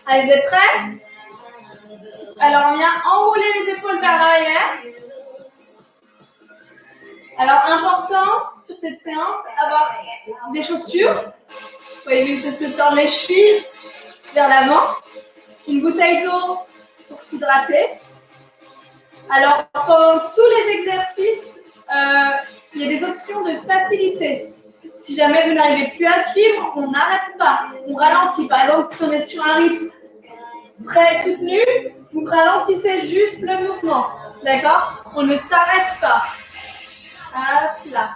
Allez, vous êtes prêts? Alors, on vient enrouler les épaules vers l'arrière. Alors, important sur cette séance, avoir des chaussures. Vous voyez, peut-être se tordre les chevilles vers l'avant. Une bouteille d'eau pour s'hydrater. Alors, pendant tous les exercices, il y a des options de facilité. Si jamais vous n'arrivez plus à suivre, on n'arrête pas, on ralentit. Par exemple, si on est sur un rythme très soutenu, vous ralentissez juste le mouvement. D'accord? On ne s'arrête pas. Hop là.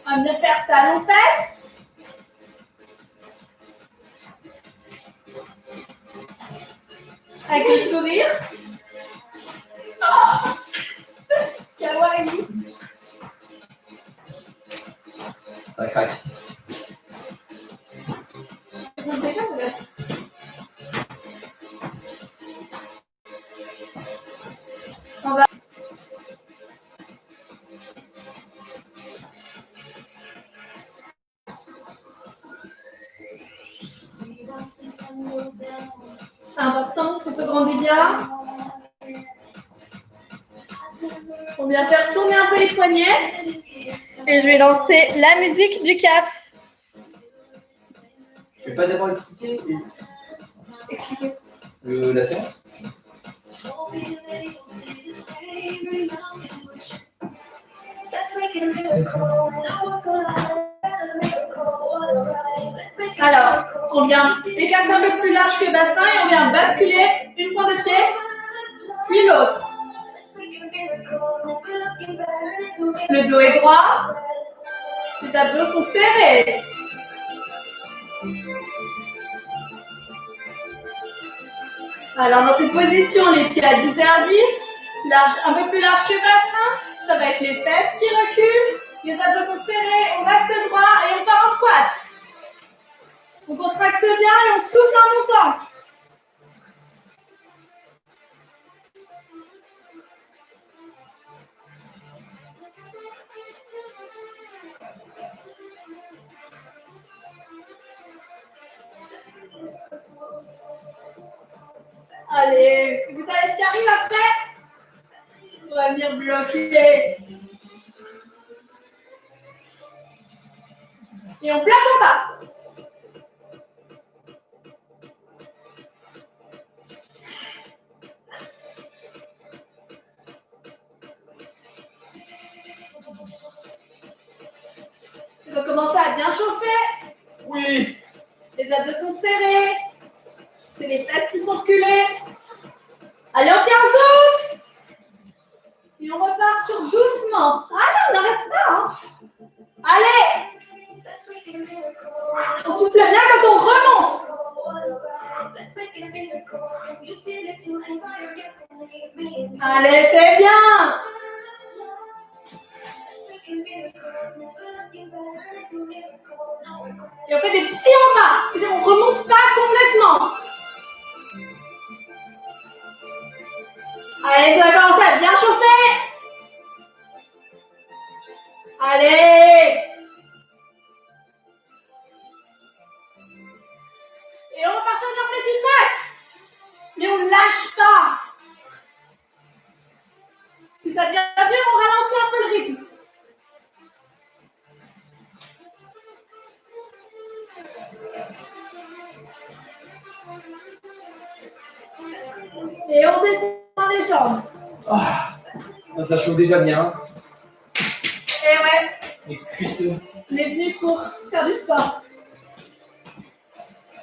On va venir faire talon-fesse. Avec le sourire. Oh Kawaii. Ça craque. On va... Important, s'auto-grandit bien. On vient faire tourner un peu les poignets. Et je vais lancer la musique du CAF. Je vais pas d'abord expliquer Expliquez. la séance. Alors, on vient écarter un peu plus large que le bassin et on vient basculer une pointe de pied, puis l'autre. Le dos est droit, les abdos sont serrés. Alors, dans cette position, les pieds à 10h10, large, un peu plus large que le bassin, ça va être les fesses qui reculent, les abdos sont serrés, on reste droit et on part en squat. On contracte bien et on souffle en montant. Allez, vous savez ce qui arrive après? On va venir bloquer. Et on plaque en bas. On va commencer à bien chauffer. Oui. Les abdos sont serrés. C'est les fesses qui sont reculées. Allez, on tient le souffle. Et on repart sur doucement. Ah non, on n'arrête pas. Hein. Allez. On souffle bien quand on remonte. Allez, c'est bien. Et on fait des petits en bas. C'est-à-dire on ne remonte pas complètement. Allez, ça va commencer à bien chauffer. Allez. Et on repart sur une amplitude max. Mais on ne lâche pas. Si ça devient dur, on ralentit un peu le rythme. Et on descend les jambes. Oh, ça chauffe déjà bien. Et ouais. Les cuissons. On est venu pour faire du sport.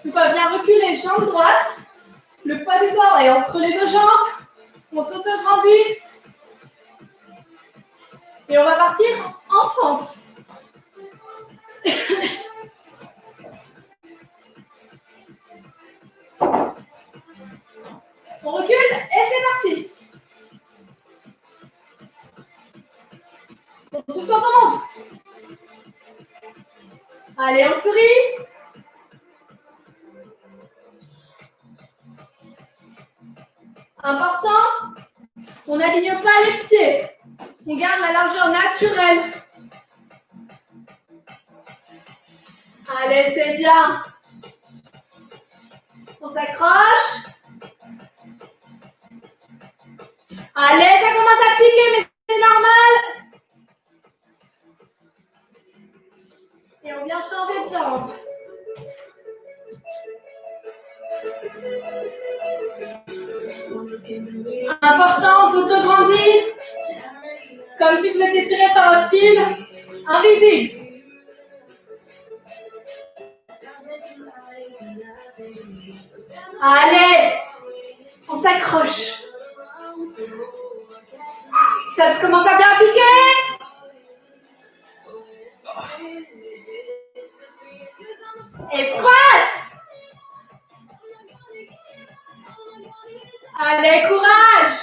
On va bien reculer, jambe droite. Le poids du corps est entre les deux jambes. On s'auto-grandit. Et on va partir en fente. On recule et c'est parti. On souffle quand on monte. Allez, on sourit. Important, on n'aligne pas les pieds. On garde la largeur naturelle. Allez, c'est bien. On s'accroche. Allez, ça commence à piquer, mais c'est normal. Et on vient changer de jambe. Important, on s'auto-grandit. Comme si vous étiez tiré par un fil invisible. Allez, on s'accroche. Ça commence à bien piquer. Et squat. Allez, courage.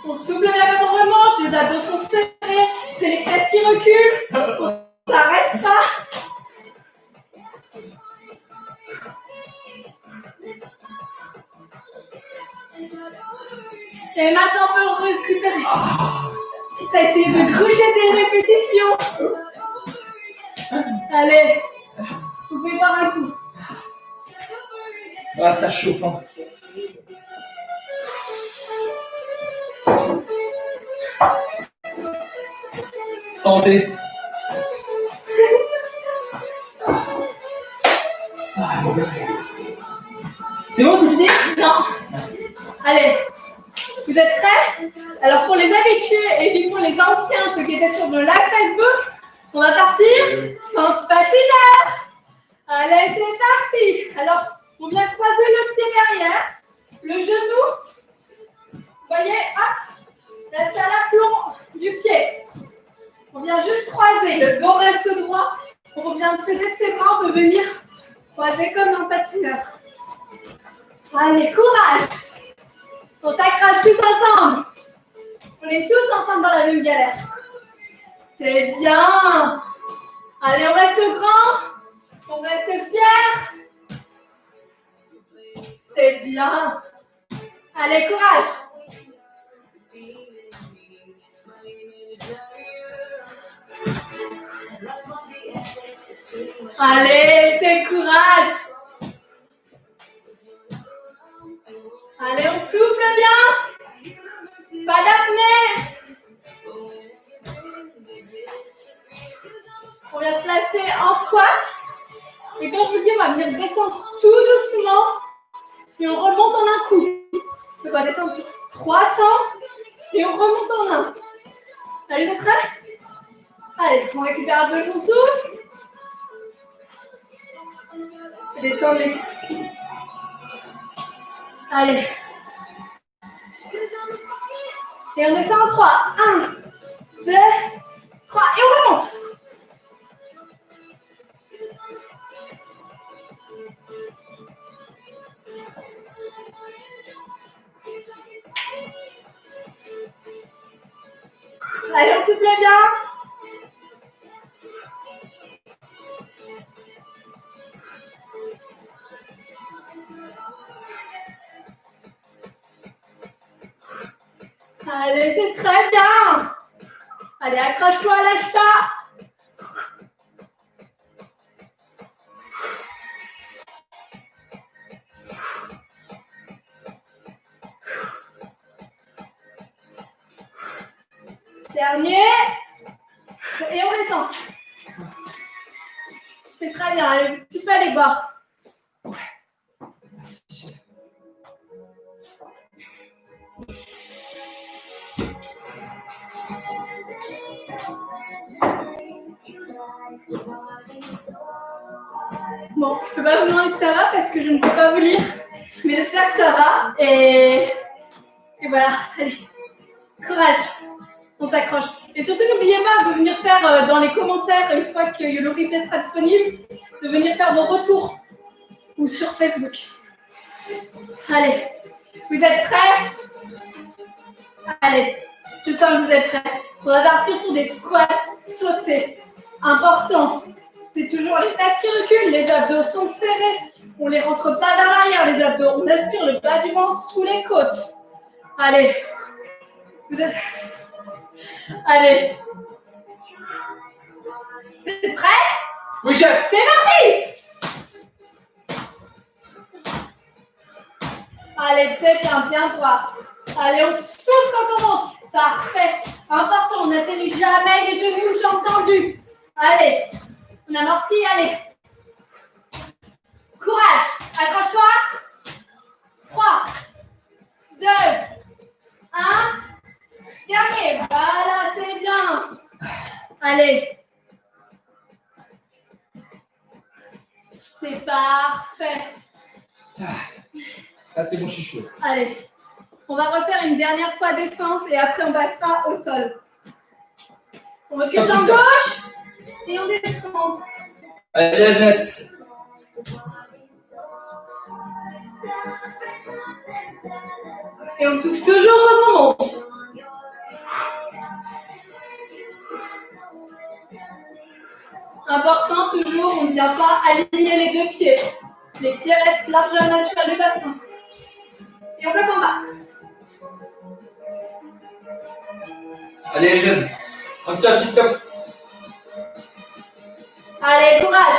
On souffle bien quand on remonte, les abdos sont serrés, c'est les fesses qui reculent. On s'arrête pas. Et maintenant, on peut récupérer. T'as essayé de gruger des répétitions. Allez, vous pouvez par un coup. Ah, ça chauffe. Hein. Santé. C'est bon, c'est fini? Non. Allez, vous êtes prêts? Alors pour les habitués et puis pour les anciens, ceux qui étaient sur le live Facebook, on va partir en patineur. Allez, c'est parti. Alors, on vient croiser le pied derrière, le genou. Vous voyez, hop, reste à l'aplomb du pied. On vient juste croiser, le dos reste droit. On vient de céder de ses bras, on peut venir croiser comme un patineur. Allez, courage. On s'accroche tous ensemble. On est tous ensemble dans la même galère. C'est bien. Allez, on reste grand. On reste fier. C'est bien. Allez, courage. Allez, c'est courage. Allez, on souffle bien. Pas d'apnée. On vient se placer en squat. Et quand je vous dis, on va venir descendre tout doucement. Et on remonte en un coup. On va descendre sur 3 temps. Et on remonte en un. Allez, vous êtes prêts? Allez, on récupère un peu son souffle. Détendre les coudes. Allez. Et on descend en 3. 1, 2, 3. Et on remonte. Allez, on souffle bien. Allez, c'est très bien. Allez, accroche-toi, lâche pas. Dernier. Et on détend. C'est très bien. Allez, tu peux aller boire. Ouais. Merci. Bon, je ne peux pas vous demander si ça va parce que je ne peux pas vous lire. Mais j'espère que ça va. Et voilà. Allez. Courage. On s'accroche. Et surtout, n'oubliez pas de venir faire dans les commentaires, une fois que le replay sera disponible, de venir faire vos retours ou sur Facebook. Allez, vous êtes prêts? Allez, je sens que vous êtes prêts. On va partir sur des squats sautés. Important, c'est toujours les fesses qui reculent, les abdos sont serrés. On ne les rentre pas vers l'arrière, les abdos. On aspire le bas du ventre sous les côtes. Allez, vous êtes... Allez. C'est prêt? Oui, chef. C'est parti. Allez, très bien, bien droit. Allez, on souffle quand on monte. Parfait. Important, on n'atterrit jamais les genoux, jambes tendues. Allez, on amortit, allez. Courage, accroche-toi. 3, 2, 1. Dernier, voilà, c'est bien. Allez. C'est parfait. Là, c'est bon, je suis chaud. Allez, on va refaire une dernière fois des feintes et après on passera au sol. On recule jambe gauche et on descend. Allez, la jeunesse. Et on souffle toujours quand on monte. Important toujours, on ne vient pas aligner les deux pieds. Les pieds restent largeur naturelle du bassin. Et on bloque en bas. Allez, les jeunes. Un petit TikTok. Allez, courage.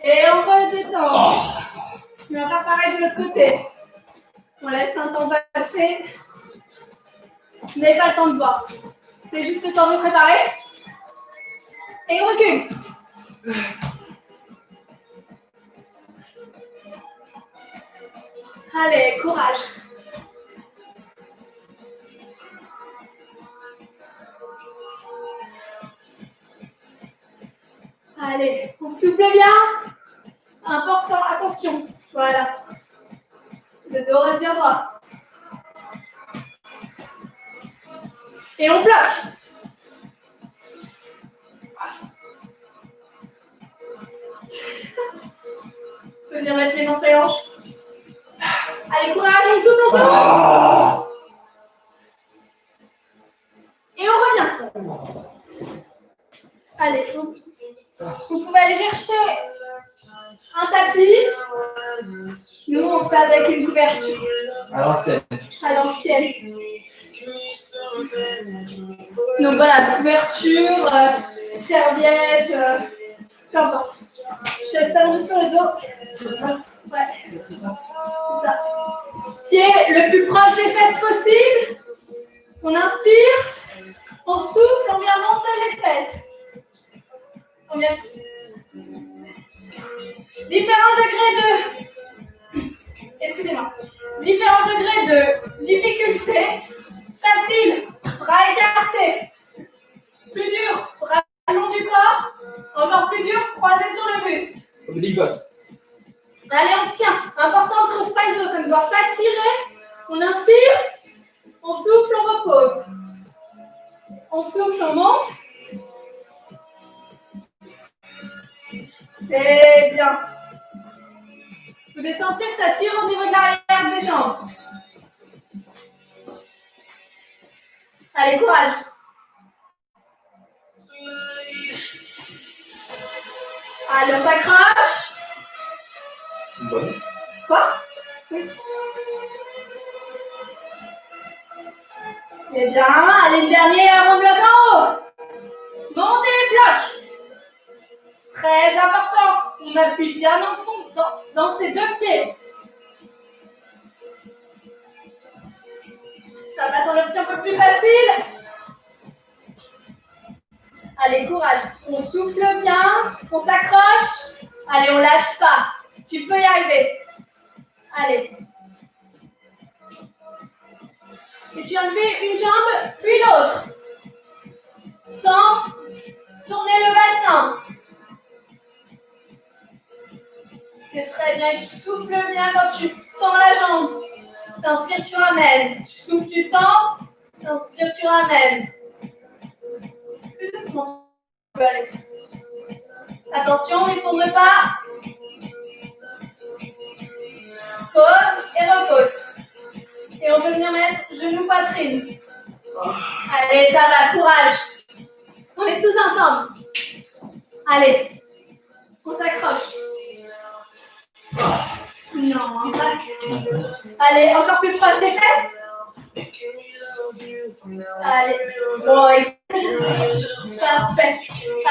Et on redétend. Oh. On va faire pareil de l'autre côté. On laisse un temps passer. Vous n'avez pas le temps de boire. C'est juste le temps de vous préparer. Et on recule. Allez, courage. Allez, on souffle bien. Important, attention. Voilà. Le dos reste bien droit. Et on bloque. On peut venir mettre les mains sur les hanches. Allez, courage, on souffle, on souffle. Oh. Et on revient. Allez, vous pouvez aller chercher un tapis. Nous, on fait avec une couverture. À l'ancienne. À l'ancienne. Donc voilà, couverture, serviette, peu importe. Je laisse s'allonger sur le dos. Comme ça. Ouais. C'est ça. Pied le plus proche des fesses possible. On inspire. On souffle, on vient monter les fesses. On vient. Différents degrés de. Excusez-moi. Différents degrés de difficulté. Facile, bras écartés. Plus dur, bras le long du corps. Encore plus dur, croisé sur le buste. Comme des gosses. Allez, on tient. Important, cross spine, ça ne doit pas tirer. On inspire. On souffle, on repose. On souffle, on monte. C'est bien. Vous devez sentir que ça tire au niveau de l'arrière des jambes. Allez, courage. Allez, on s'accroche. Bonne. Quoi? Oui. C'est bien. Allez, une dernière, on bloque en haut. Montez les blocs. Très important. On appuie bien dans ses deux pieds. Ça passe en option un peu plus facile. Allez, courage. On souffle bien. On s'accroche. Allez, on lâche pas. Tu peux y arriver. Allez. Et tu enlever une jambe, puis l'autre. Sans tourner le bassin. C'est très bien. Tu souffles bien quand tu tends la jambe. T'inspires, tu ramènes. Tu souffles, tu tends. T'inspires, tu ramènes. Plus doucement. Tu peux aller. Attention, n'effondre pas. Pause et repose. Et on peut venir mettre genou poitrine. Allez, ça va, courage. On est tous ensemble. Allez, on s'accroche. Non, allez, encore plus proche des fesses. Allez, bon, Parfait.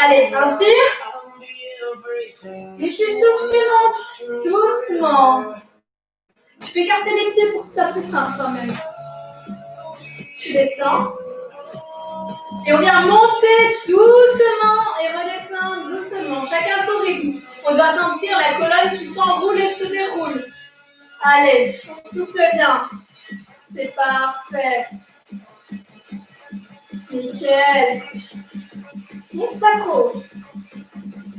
Allez, inspire. Et tu souffles, tu montes doucement. Tu peux écarter les pieds pour que ce soit plus simple quand même. Tu descends. Et on vient monter doucement et redescendre doucement. Chacun son rythme. On doit sentir la colonne qui s'enroule et se déroule. Allez, on souffle bien. C'est parfait. Nickel. Monte pas trop.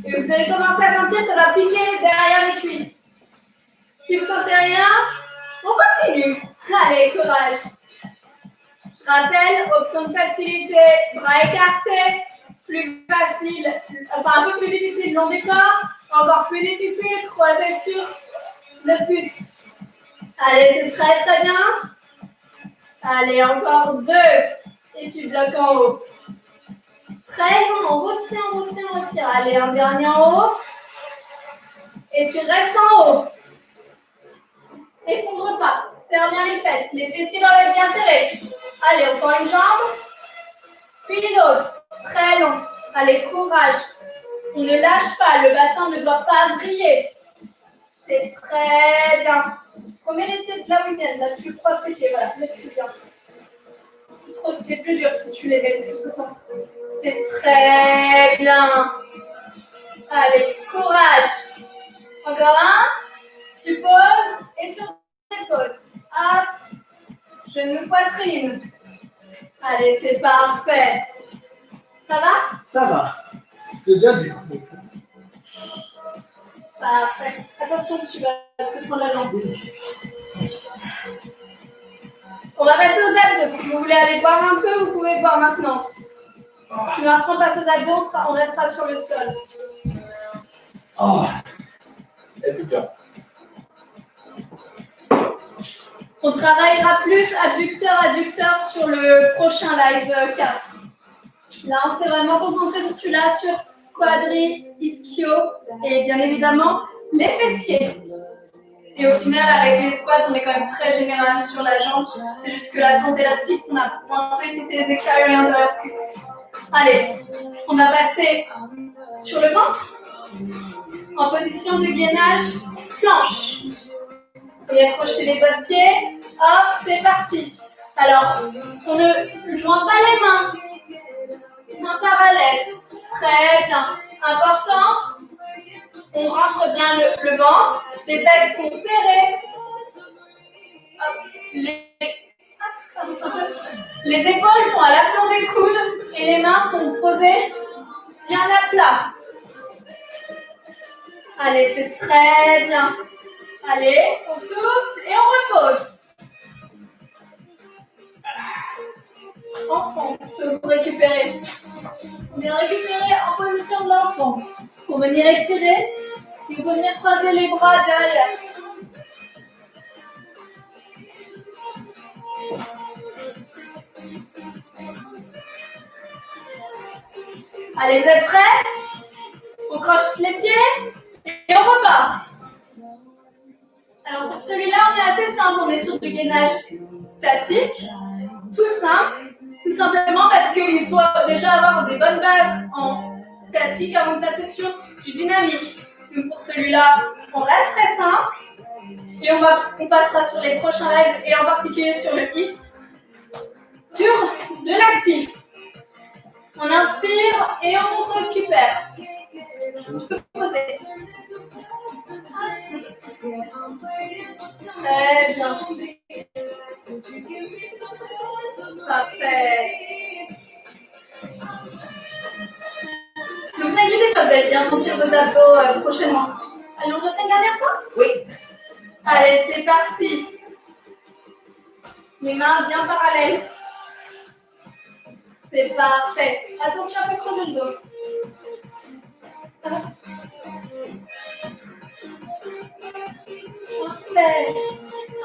Et vous allez commencer à sentir, ça va piquer derrière les cuisses. Si vous sentez rien, on continue. Allez, courage. Je rappelle, option de facilité, bras écartés, plus facile, enfin un peu plus difficile, long du corps, encore plus difficile, croisé sur le buste. Allez, c'est très très bien. Allez, encore 2. Et tu bloques en haut. Très long, on retient, on retient, on retient. Allez, un dernier en haut. Et tu restes en haut. Effondre pas. Serre bien les fesses. Les fessiers doivent être bien serrés. Allez, encore une jambe. Puis l'autre. Très long. Allez, courage. On ne lâche pas. Le bassin ne doit pas briller. C'est très bien. Combien les pieds de la week-end? Là, tu croises tes pieds. Voilà, laisse bien. C'est plus dur si tu les mets plus au centre. C'est très bien. Allez, courage. Encore un. Tu poses et tu reposes. Hop. Genou, poitrine. Allez, c'est parfait. Ça va? Ça va. C'est bien dur. Parfait. Attention, tu vas te prendre la jambe. On va passer aux abdos. Si vous voulez aller boire un peu, vous pouvez boire maintenant. Sinon, après, on passe aux abdos, on restera sur le sol. Oh. Et tout bien. On travaillera plus adducteur sur le prochain live 4. Là, on s'est vraiment concentré sur celui-là, sur quadri, ischio et bien évidemment les fessiers. Et au final, avec les squats, on est quand même très général sur la jambe. C'est juste que là, sans élastique, on a moins sollicité les extérieurs et intérieurs de cuisses. Allez, on va passer sur le ventre en position de gainage planche. On vient crocheter les doigts de pied. Hop, c'est parti. Alors, on ne joint pas les mains. Mains parallèles. Très bien. Important. On rentre bien le ventre. Les fesses sont serrées. Hop, les épaules sont à l'aplomb des coudes et les mains sont posées bien à plat. Allez, c'est très bien. Allez, on souffle et on repose. Enfant, je vais vous récupérer. Vous venez récupérer en position de l'enfant. Pour venir étirer, et vous venir croiser les bras derrière. Allez, vous êtes prêts? On croche les pieds et on repart. Alors sur celui-là, on est assez simple. On est sur du gainage statique. Tout simple, tout simplement parce qu'il faut déjà avoir des bonnes bases en statique avant de passer sur du dynamique. Donc pour celui-là, on reste très simple et on passera sur les prochains lives et en particulier sur le HIIT, sur de l'actif. On inspire et on récupère. Je peux poser. Très bien. Parfait. Ne vous inquiétez pas, vous allez bien sentir vos abdos prochainement. Allez, on refait une dernière fois? Oui. Allez, c'est parti. Les mains bien parallèles. C'est parfait. Attention à ne pas crever le dos. Parfait.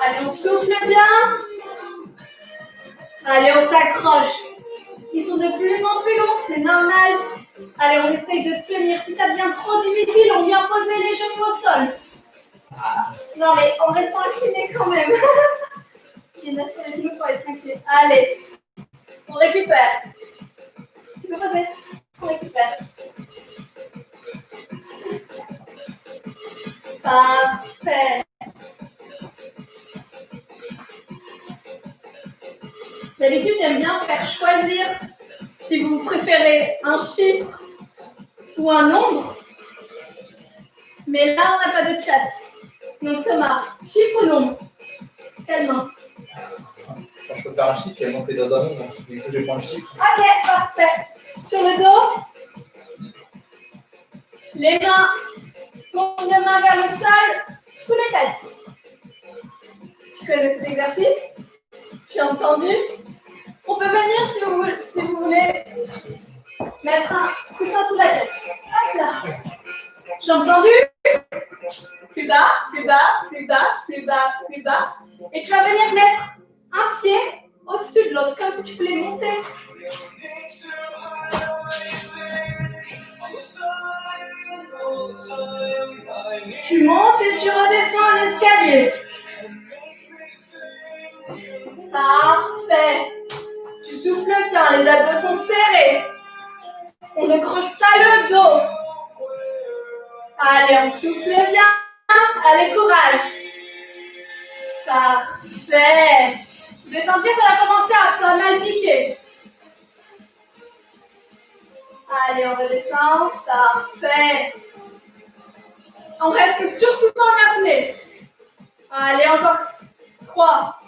Allez, on souffle bien. Allez, on s'accroche. Ils sont de plus en plus longs, c'est normal. Allez, on essaye de tenir. Si ça devient trop difficile, on vient poser les genoux au sol. Non, mais en restant incliné quand même. Il y en a sur les genoux pour être incliné. Allez, on récupère. peux poser. On récupère. Parfait. D'habitude, j'aime bien faire choisir si vous préférez un chiffre ou un nombre. Mais là, on n'a pas de chat. Donc Thomas, chiffre ou nombre? Quelle main? Quand je peux faire un chiffre, il y a monté dans un nombre. Du coup, je prends le chiffre. Ok, parfait. Sur le dos, les mains, paume de main vers le sol, sous les fesses. Tu connais cet exercice? J'ai entendu. On peut venir si vous voulez mettre un coussin sous la tête. Hop là. J'ai entendu. Plus bas, plus bas, plus bas, plus bas, plus bas. Et tu vas venir mettre un pied au-dessus de l'autre, comme si tu voulais monter. Tu montes et tu redescends un escalier. Parfait. Tu souffles bien, les abdos sont serrés. On ne creuse pas le dos. Allez, on souffle bien. Allez, courage. Parfait. Vous allez sentir que ça va commencer à pas mal piquer. Allez, on redescend. Parfait. On reste surtout pas en apnée. Allez, encore 3.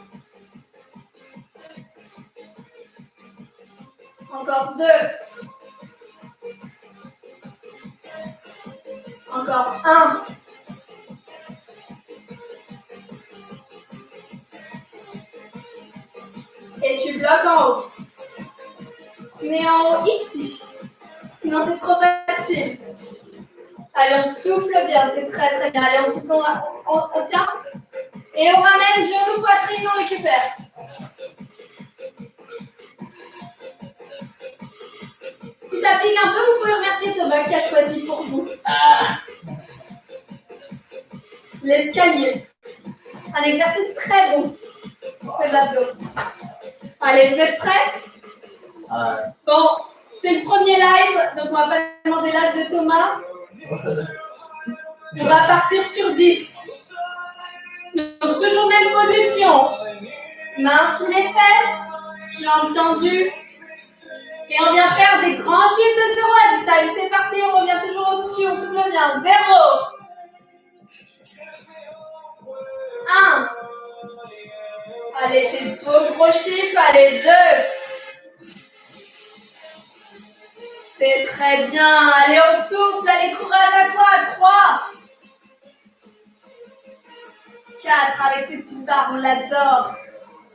Encore 2. Encore 1. Et tu bloques en haut. Mais en haut ici. Sinon c'est trop facile. Allez, on souffle bien, c'est très très bien. Allez, on souffle, on tient. Et on ramène genou, poitrine, on récupère. Si ça pique un peu, vous pouvez remercier Thomas qui a choisi pour vous. L'escalier. Un exercice très bon pour les abdos. Allez, vous êtes prêts? Bon, c'est le premier live, donc on va pas demander l'âge de Thomas. On va partir sur 10. Donc toujours même position. Mains sous les fesses, jambes tendues. Et on vient faire des grands chiffres de 0 à 10. Allez, c'est parti, on revient toujours au-dessus, on souffle bien. 0. 1. Allez, des beaux gros chiffres. Allez, 2. C'est très bien. Allez, on souffle. Allez, courage à toi. 3. 4. Avec ces petites barres, on l'adore.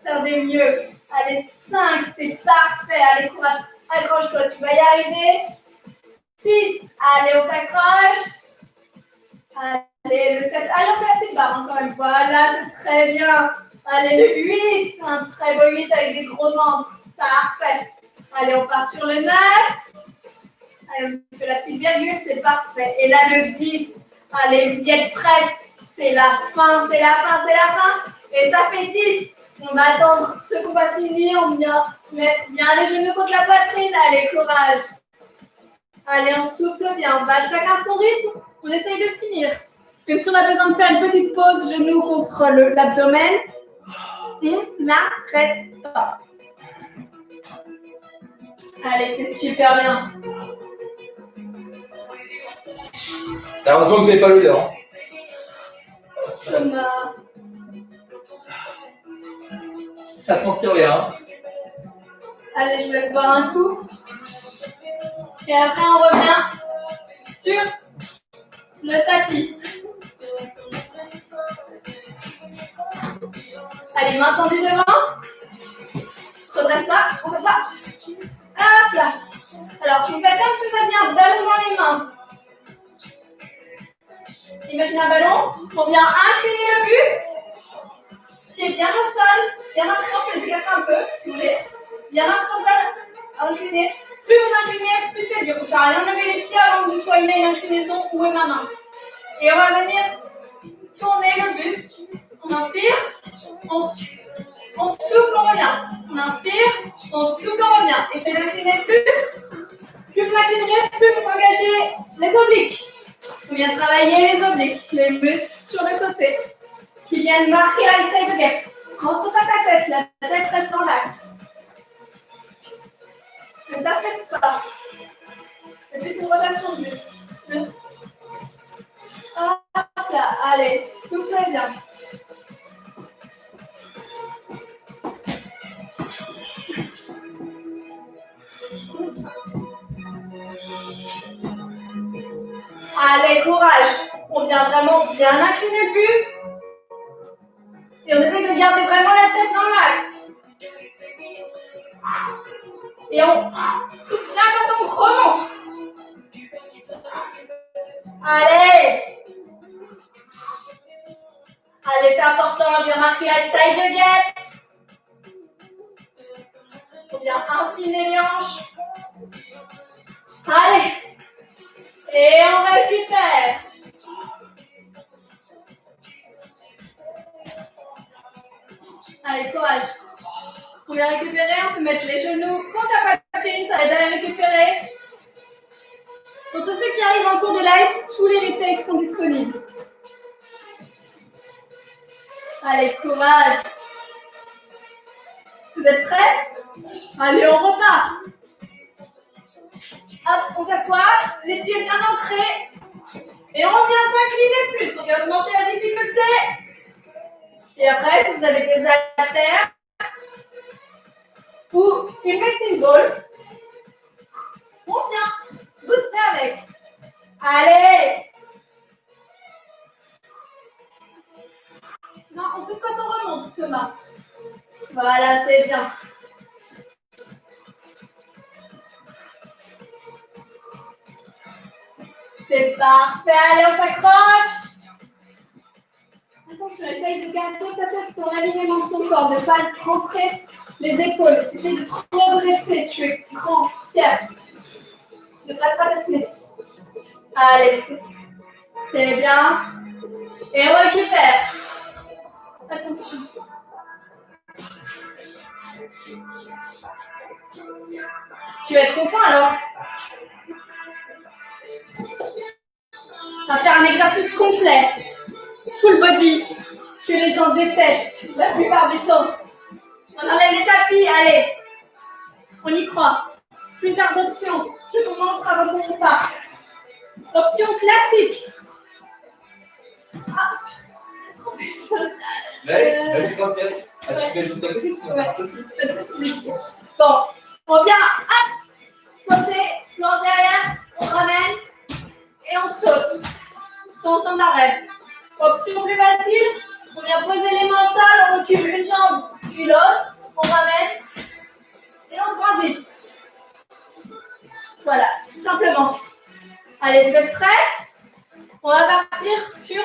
Sors des mieux. Allez, 5. C'est parfait. Allez, courage. Accroche-toi, tu vas y arriver. 6. Allez, on s'accroche. Allez, le 7. Allez, on fait la petite barre encore une fois. Là, c'est très bien. Allez, le 8. Un très beau 8 avec des gros ventres. Parfait. Allez, on part sur le 9. Allez, on fait la petite virgule, c'est parfait. Et là, le 10. Allez, vous y êtes prêts. C'est la fin, c'est la fin, c'est la fin. Et ça fait 10. On va attendre ce qu'on va finir. On vient mettre bien les genoux contre la poitrine. Allez, courage. Allez, on souffle bien. On va chacun son rythme. On essaye de finir. Même si on a besoin de faire une petite pause, genoux contre l'abdomen, on n'arrête pas. Allez, c'est super bien. Heureusement que vous n'avez pas l'odeur. Hein. Thomas. Ça transpire bien. Hein. Allez, je vous laisse boire un coup. Et après, on revient sur le tapis. Allez, main tendue devant. Redresse-toi, on s'assoit. Hop là. Alors, vous faites comme si vous aviez un ballon dans les mains. Imaginez un ballon. On vient incliner le buste. Pied bien au sol. Bien ancré, on peut les écarter un peu, si vous voulez. Bien ancré au sol. Incliné. Plus vous inclinez, plus c'est dur. Ça sert à rien de lever les pieds avant que vous soyez une inclinaison ou ma main. Et on va venir tourner le buste. On inspire. On souffle, on revient. On inspire, on souffle, on revient. Essayez d'incliner plus. Plus vous inclinerez, plus vous engagez les obliques. Vous bien travailler les obliques, les muscles sur le côté, qui viennent marquer la taille de guêpe. Rentre pas ta tête, la tête reste dans l'axe. Ne t'affaisse pas. Et puis c'est une rotation de muscles. Hop là, allez, soufflez bien. Allez, courage. On vient vraiment bien incliner le buste. Et on essaie de garder vraiment la tête dans l'axe. Et on souffle bien quand on remonte. Allez. Allez, c'est important, bien marquer la taille de guêpe. Faut bien incliner les hanches. Allez. Et on récupère. Allez, courage. On vient récupérer, on peut mettre les genoux contre la poitrine, ça aide à les récupérer. Pour tous ceux qui arrivent en cours de live, tous les replays sont disponibles. Allez, courage. Vous êtes prêts? Allez, on repart. Hop, on s'assoit, les pieds bien ancrés. Et on vient s'incliner plus, on vient augmenter la difficulté. Et après, si vous avez des haltères ou une medicine ball, on vient booster avec. Allez! Non, on souffle quand on remonte, Thomas. Voilà, c'est bien. C'est parfait, allez, on s'accroche. Attention, essaye de garder ta tête, ton alignement de ton corps, ne pas rentrer les épaules. Essaye de trop redresser, tu es grand, fier. Ne pas te ratatiner. Allez, c'est bien. Et on récupère. Attention. Tu vas être content alors? On va faire un exercice complet. Full body. Que les gens détestent la plupart du temps. On enlève les tapis. Allez. On y croit. Plusieurs options. Je vous montre avant qu'on parte. Option classique. Ah, c'est trop belle. Vas-y, transpire. Tu fais juste à côté, sinon c'est impossible. Pas de soucis. Bon, on vient sauter, plonger arrière, on ramène et on saute. Saute en arrêt. Option plus facile, on vient poser les mains au sol, on recule une jambe puis l'autre, on ramène et on se rendit. Voilà, tout simplement. Allez, vous êtes prêts? On va partir sur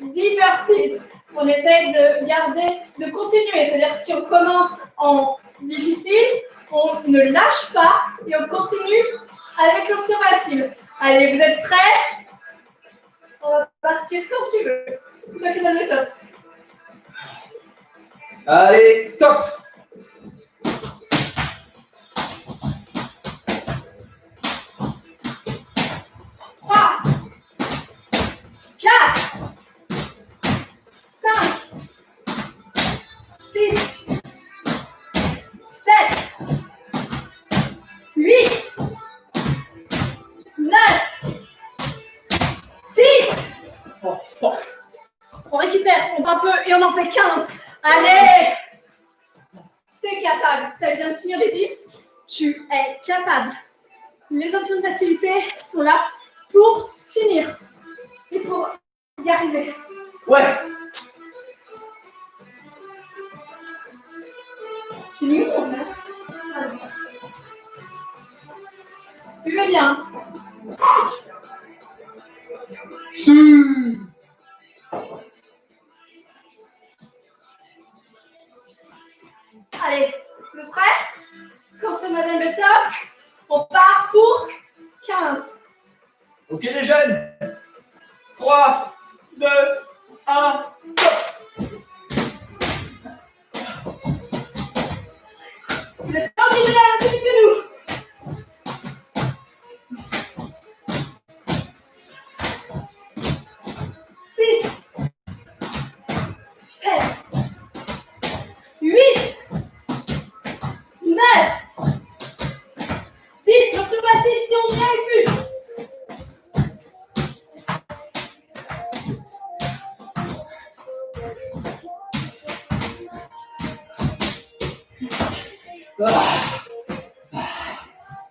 10 burpees. On essaye de garder, de continuer. C'est-à-dire si on commence en difficile, on ne lâche pas et on continue avec l'option facile. Allez, vous êtes prêts? On va partir quand tu veux. C'est toi qui donne le top. Allez, top! On récupère, on va un peu et on en fait 15. Allez! T'es capable. Tu viens de finir les 10. Tu es capable. Les options de facilité sont là pour finir. Et pour y arriver. Ouais! J'ai mis où en fait? Buvez bien. Allez, vous êtes prêts? Quand on me donne le top, on part pour 15. Ok les jeunes, 3, 2, 1, top! Vous êtes pas obligés d'aller plus vite que nous.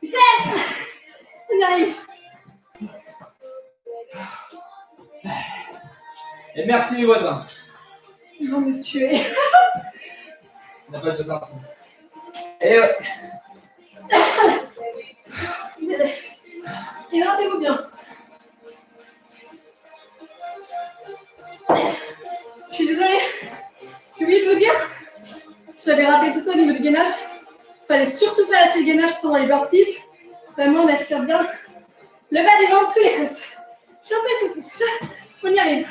Vitesse! On y arrive. Et merci les voisins. Ils vont me tuer. On n'a pas de senti. Et ouais. Hydratez-vous bien. Je suis désolée. J'ai oublié de vous dire. J'avais rappelé tout ça au niveau du gainage. Fallait surtout pas lâcher le gainage pendant les burpees. Vraiment, on aspire bien le bas du ventre sous les côtes. Je suis un peu essoufflée. On y arrive.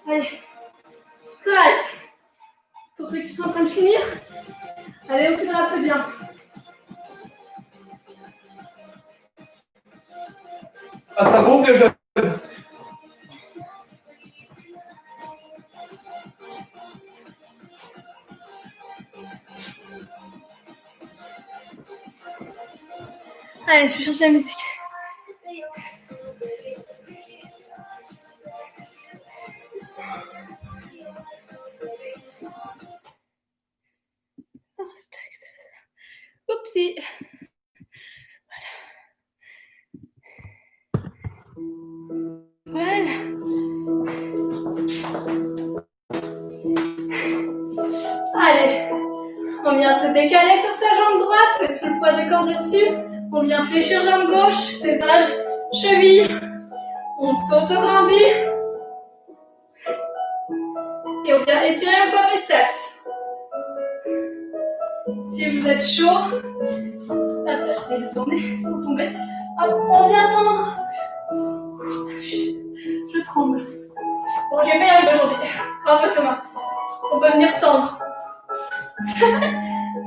Allez. Courage. Pour ceux qui sont en train de finir, allez, on s'hydrate bien. Ah, ça gonfle le jeu. Allez, je vais chercher la musique. Oh, oupsie. Voilà. Allez, on vient se décaler sur sa jambe droite, mettre tout le poids du corps dessus. On vient fléchir jambe gauche, césage, cheville. On s'auto-grandit. Et on vient étirer le quadriceps. Si vous êtes chaud, hop, j'essaie de tourner sans tomber. Hop, on vient tendre. Je tremble. Bon, je vais pas y arriver aujourd'hui. Bravo Thomas. On peut venir tendre.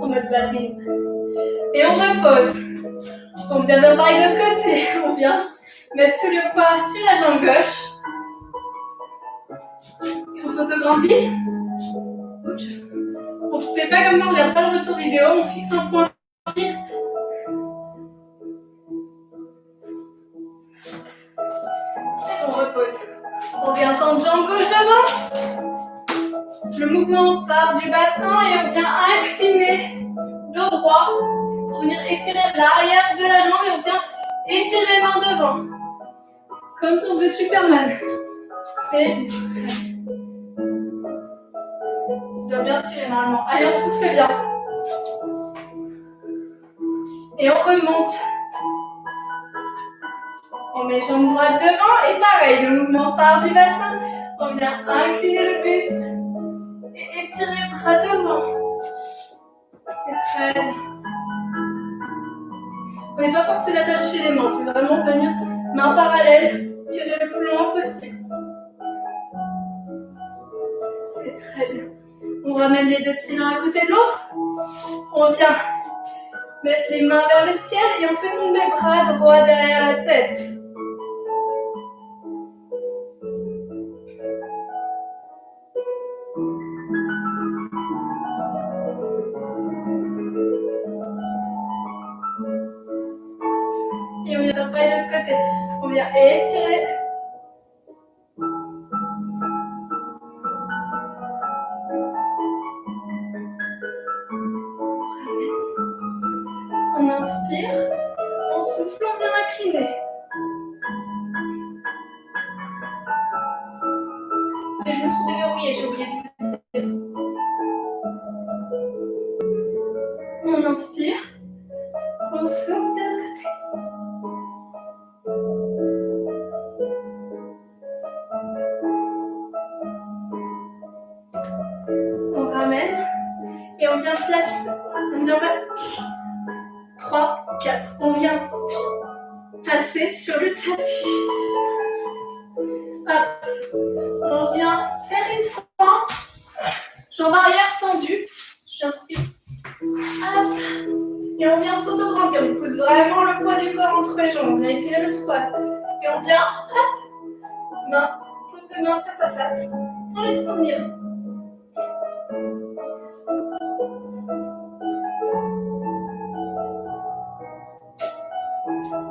En mode ballerine. Et on repose. On vient même pareil de l'autre côté. On vient mettre tout le poids sur la jambe gauche. Et on s'auto-grandit. On ne fait pas comme moi, on ne regarde pas le retour vidéo, on fixe un point fixe. Et on repose. On vient tendre jambe gauche devant. Le mouvement part du bassin et on vient incliner dos droit pour venir étirer l'arrière de la jambe et on vient étirer les mains devant. Comme si on faisait Superman. C'est bien. Tu dois bien tirer normalement. Allez, on souffle bien. Et on remonte. On met jambe droite devant et pareil, le mouvement part du bassin. On vient incliner le buste et étirer les bras devant. C'est très bien. On n'est pas forcé d'attacher les mains. On peut vraiment venir main parallèle, tirer le plus loin possible. C'est très bien. On ramène les deux pieds l'un à côté de l'autre. On vient mettre les mains vers le ciel et on fait tomber le bras droit derrière la tête. Et on vient faire pareil de l'autre côté. On vient étirer. On inspire, on souffle, on vient incliner. Les genoux sont déverrouillés, j'ai oublié de vous dire. On inspire, on souffle de l'autre côté. On ramène et on vient placer. On vient mettre 3, 4. On vient passer sur le tapis. Hop. On vient faire une fente. Jambe arrière tendue. Je viens de hop. Et on vient s'auto-grandir. On pousse vraiment le poids du corps entre les jambes. On vient étirer le psoas. Et on vient, hop, main, paume de main face à face. Sans les tournir.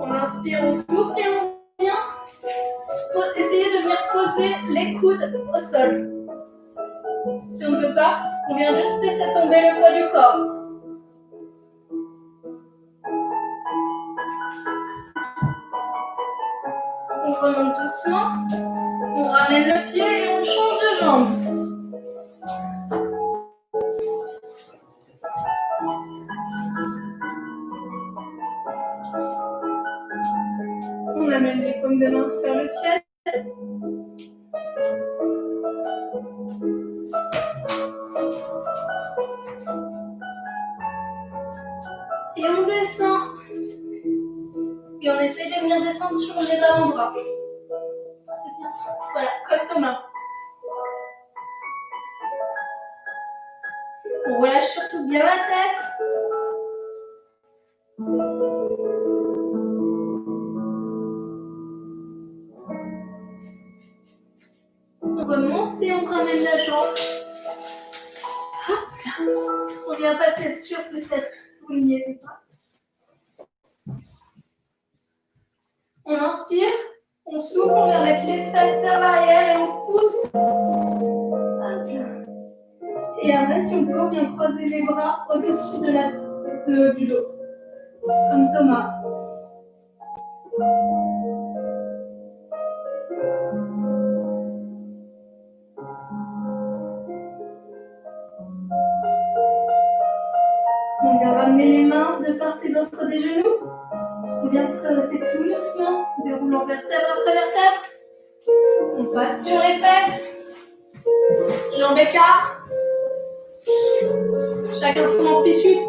On inspire, on souffle et on vient essayer de venir poser les coudes au sol. Si on ne peut pas, On vient juste laisser tomber le poids du corps. On remonte doucement. On ramène le pied et on change de jambe. On amène les paumes de main vers le ciel. Et on descend. Et on essaye de venir descendre sur les avant-bras. Très bien. Voilà, comme Thomas. On relâche surtout bien la tête. On remonte et on ramène la jambe. Hop là. On vient passer sur peut-être si vous n'y êtes pas. On inspire, on souffle, on vient mettre les fesses vers l'arrière et on pousse. Hop là. Et après, si on peut, on vient croiser les bras au-dessus du dos, comme Thomas. On vient ramener les mains de part et d'autre des genoux. On vient se redresser tout doucement, déroulant vertèbre après vertèbre. On passe sur les fesses. Jambes écart. Chacun son amplitude.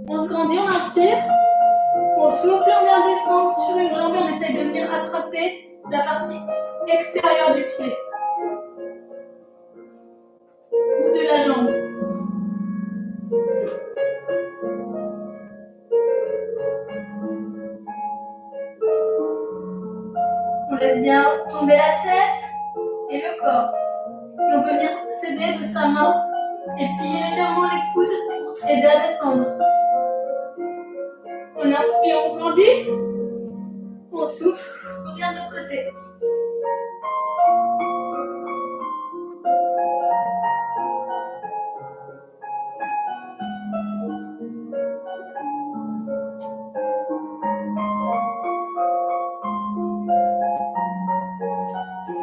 On se grandit, on inspire. On souffle, on vient descendre sur une jambe et on essaye de venir attraper la partie extérieure du pied. Ou de la jambe. On laisse bien tomber la tête et le corps. Et on peut venir s'aider de sa main et plier légèrement les coudes pour aider à descendre. On inspire, on se grandit. On souffle, on vient de l'autre côté.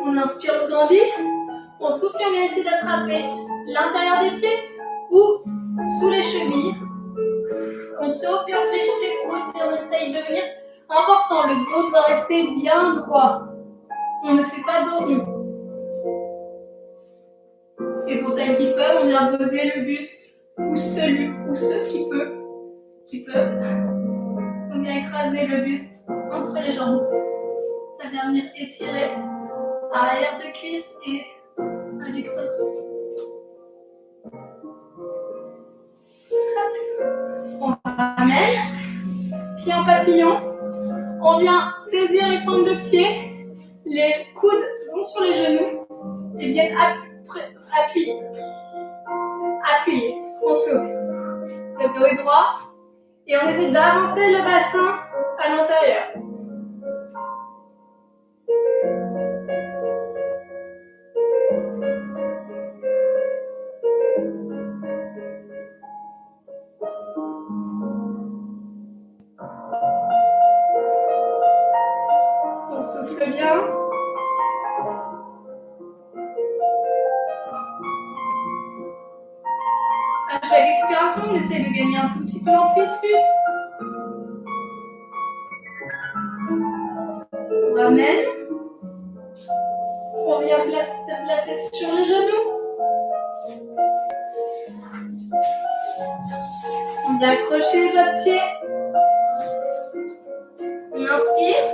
On inspire, on se grandit. On souffle et on vient essayer d'attraper l'intérieur des pieds ou sous les chevilles. On souffle et on fléchit les coudes et on essaye de venir. Important, le dos doit rester bien droit. On ne fait pas dos rond. Et pour celles qui peuvent, on vient poser le buste ou ceux qui peuvent. On vient écraser le buste entre les jambes. Ça vient venir étirer arrière de cuisse et adducteur. On ramène, pied en papillon. On vient saisir les pointes de pied. Les coudes vont sur les genoux et viennent appuyer. On souffle. Le dos est droit et on essaie d'avancer le bassin à l'intérieur. On souffle bien. À chaque expiration, on essaie de gagner un tout petit peu d'amplitude. On ramène. On vient se placer sur les genoux. On vient crocheter les doigts de pied. On inspire.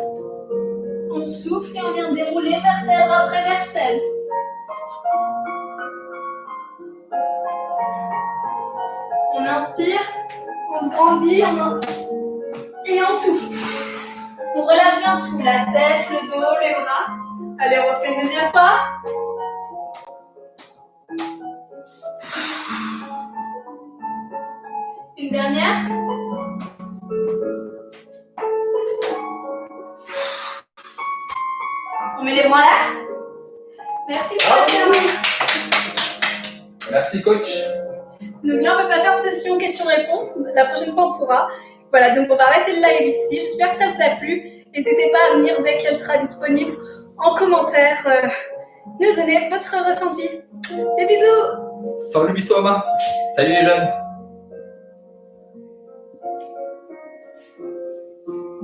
On souffle et on vient dérouler vertèbre après vertèbre. On inspire, on se grandit et on souffle. On relâche bien tout, la tête, le dos, les bras. Allez, on refait une deuxième fois. Une dernière. On met les bras là. Merci pour la séance. Merci coach. Donc là, on ne peut pas faire de session questions-réponses. La prochaine fois, on pourra. Voilà, donc on va arrêter le live ici. J'espère que ça vous a plu. N'hésitez pas à venir dès qu'elle sera disponible en commentaire. Nous donner votre ressenti. Des bisous! Salut Bissoma. Salut les jeunes.